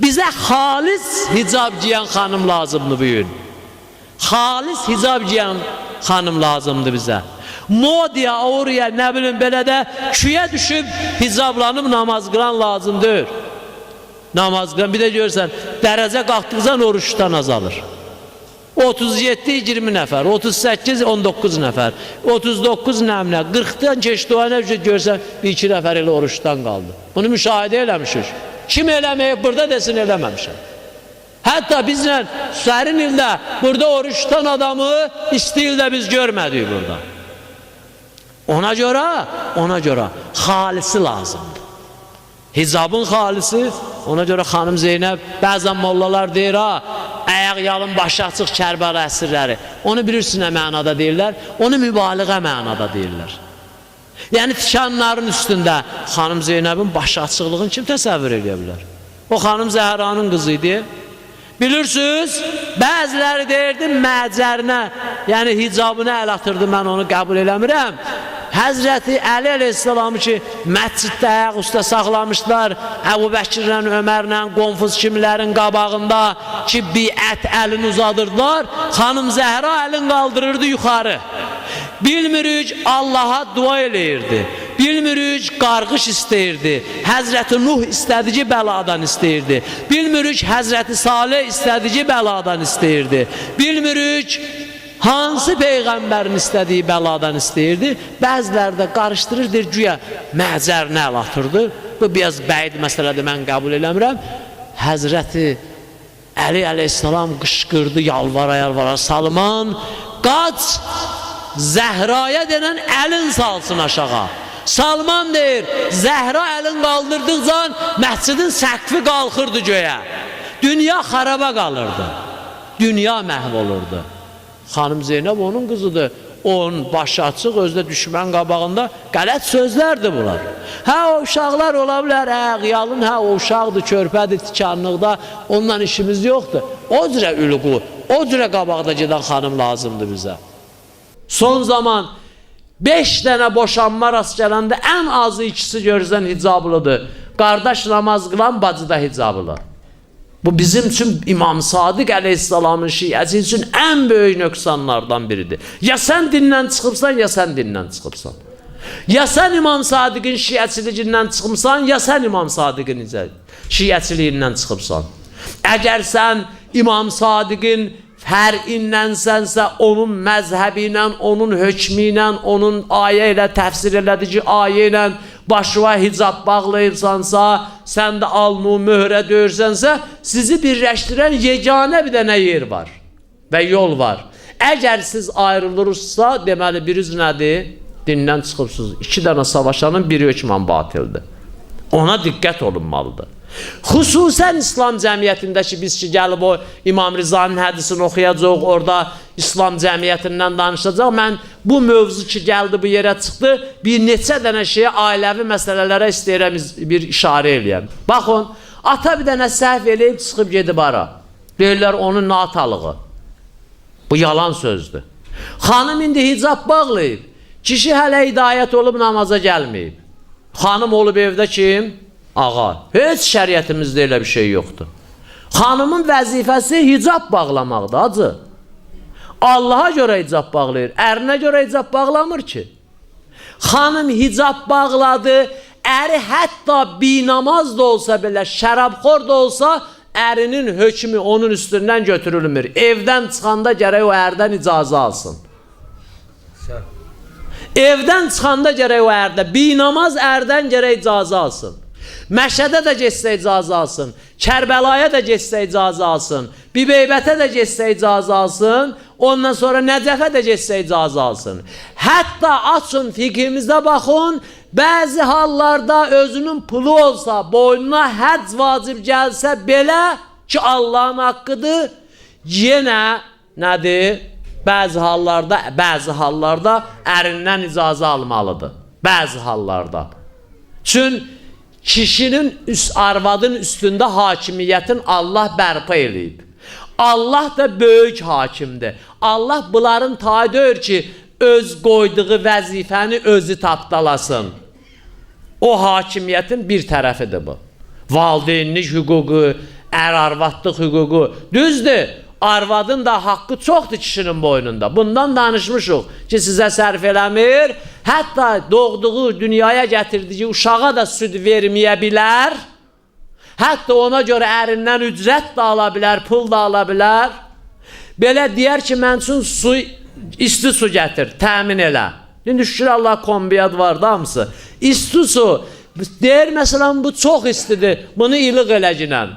Bizə xalis hicab giyən xanım lazımdır bugün. Xalis hicab giyən xanım lazımdır bizə. Modiya, oraya, nə bilim belə də küyə düşüb hicablanıb namaz qılan lazımdır. Namaz qılan, bir də görürsən, dərəcə qalxdıqcan oruçdan azalır. 37-20 nəfər, 38-19 nəfər, 39 nəmlə, 40-dan keçdi o nə görsən, 1-2 nəfər elə oruçdan qaldı. Bunu müşahidə eləmişik. Kim eləməyib burada desin eləməmişəm. Hətta bizlə sərin ildə burada oruçdan adamı isti ildə biz görmədik burada. Ona görə xalisi lazımdır. Hicabın xalisi, ona görə xanım Zeynəb, bəzən mollalar deyir, ayaq yalın, başı açıq Kərbəla əsirləri. Onu bilirsin nə mənada deyirlər, onu mübaliğə mənada deyirlər. Yəni tikanların üstündə xanım Zeynəbin başı açıqlığını kim təsəvvür edə bilər? O xanım Zəhranın qızı idi. Bilirsiniz, bəziləri deyirdi məcərinə, yəni hicabına əl atırdı, mən onu qəbul eləmirəm. Həzrəti Əli əleyhissalamı ki, məsciddə ayaq üstə saxlamışlar, Əbu Bəkirlə, Ömərlə, Qonfuz kimilərin qabağında ki, biət əlini uzadırdılar, xanım Zəhra əlini qaldırırdı yuxarı. Bilmirik, Allaha dua eləyirdi. Bilmirik, qarğış istəyirdi. Həzrəti Nuh istədici bəladan istəyirdi. Bilmirik, Həzrəti Salih istədici bəladan istəyirdi. Bilmirik, hansı peyğəmbərin istədiyi bəladan istəyirdi. Bəziləri də qarışdırırdır, güya məcərinə əl atırdı. Bu biraz bəid məsələdir, mən qəbul eləmirəm. Həzrəti Əli əleyhissalam qışqırdı, yalvara, Salman, qaç, Zəhraya denən əlin salsın aşağı. Salman deyir, Zəhra əlin qaldırdıqca məscidin səqfi qalxırdı göyə. Dünya xaraba qalırdı. Dünya məhv olurdu. Xanım Zeynəb onun qızıdır. Onun başı açıq, özdə düşmən qabağında qələt sözlərdir bunlar. Hə, o uşaqlar ola bilər, yalın, hə, o uşaqdır, körpədir, tikanlıqda, ondan işimiz yoxdur. O cürə ülqu, o cürə qabaqda gedən xanım lazımdır bizə. Son zaman 5 dənə boşanma rast gələndə ən azı ikisi görürsən hicablıdır. Qardaş namaz qılan bacı da hicablı. Bu bizim üçün İmam Sadiq əleyhissalamın şiəsi üçün ən böyük nöqsanlardan biridir. Ya sən dindən çıxıbsan, ya sən dindən çıxıbsan. Ya sən İmam Sadiqin şiəçiliyindən çıxıbsan, ya sən İmam Sadiqin şiəçiliyindən çıxıbsan. Əgər sən İmam Sadiqin fər'innənsənsə, onun məzhəbi ilə, onun hökmü ilə, onun ayə ilə, təfsir elədici ayə ilə başına hicab bağlayıbsansa, sən də alnı möhrə döyürsənsə, sizi birləşdirən yeganə bir dənə yer var və yol var. Əgər siz ayrılırsa, deməli biriz nədir? Dindən çıxıbsınız. 2 dənə savaşanın biri hökmən batildir. Ona diqqət olunmalıdır. Xüsusən İslam cəmiyyətindəki biz ki, gəlib o İmam Rizanın hədisini oxuyacaq, orada İslam cəmiyyətindən danışacaq. Mən bu mövzu ki, gəldi, bu yerə çıxdı, bir neçə dənə şeyə, ailəvi məsələlərə istəyirəm bir işarə eləyəm. Baxın, ata bir dənə səhv eləyib, çıxıb gedib ara. Deyirlər, onun natalığı. Bu yalan sözdür. Xanım indi hicab bağlayıb, kişi hələ hidayət olub namaza gəlməyib. Xanım olub evdə kim? Ağa. Heç şəriətimizdə elə bir şey yoxdur. Xanımın vəzifəsi hicab bağlamaqdır, acı. Allaha görə hicab bağlayır, ərinə görə hicab bağlamır ki. Xanım hicab bağladı, əri hətta binamaz da olsa belə, şərabxor da olsa, ərinin hökmü onun üstündən götürülmür. Evdən çıxanda gərək o ərdən icazə alsın. Evdən çıxanda gərək o ərdə, binamaz ərdən gərək icazə alsın. Məşədə də getsə icazə alsın, Kərbəlaya da getsə icazə alsın, Bibeybətə də getsə icazə alsın, ondan sonra Nəcəfə də getsə icazə alsın. Hətta açın fiqhimizdə baxın, bəzi hallarda özünün pulu olsa, boynuna həcc vacib gəlsə belə ki, Allahın haqqıdır, yenə nədir? Bəzi hallarda ərindən icazə almalıdır. Bəzi hallarda. Çünki kişinin arvadın üstündə hakimiyyətin Allah bərpa eləyib. Allah da böyük hakimdir. Allah bunların taydör ki, öz qoyduğu vəzifəni özü tapdalasın. O hakimiyyətin bir tərəfidir bu. Valideynlik hüququ, ər-arvadlıq hüququ. Düzdür, arvadın da haqqı çoxdur kişinin boynunda. Bundan danışmışıq ki, sizə sərf eləmir. Hətta doğduğu, dünyaya gətirdiyi uşağa da süd verməyə bilər. Hətta ona görə ərindən ücrət də ala bilər, pul da ala bilər. Belə deyər ki, mən üçün isti su gətir, təmin elə. İndi şükür Allah kombiyat var da hamısı. İsti su, deyir məsələn bu çox istidir, bunu ilıq eləcinən.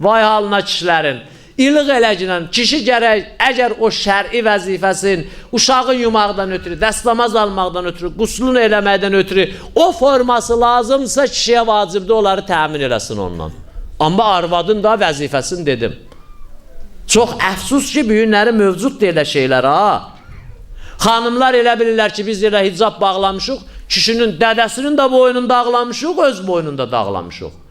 Vay halına kişilərin. İlıq eləcinən, kişi gərək, əgər o şəri vəzifəsin, uşağı yumaqdan ötürü, dəstəmaz almaqdan ötürü, quslunu eləməkdən ötürü, o forması lazımsa kişiyə vacibdir, onları təmin eləsin ondan. Amma arvadın da vəzifəsini dedim. Çox əfsus ki, bu günləri mövcuddur elə şeylər, ha. Xanımlar elə bilirlər ki, biz elə hicab bağlamışıq, kişinin dədəsinin də boynunda ağlamışıq, öz boynunda da ağlamışıq.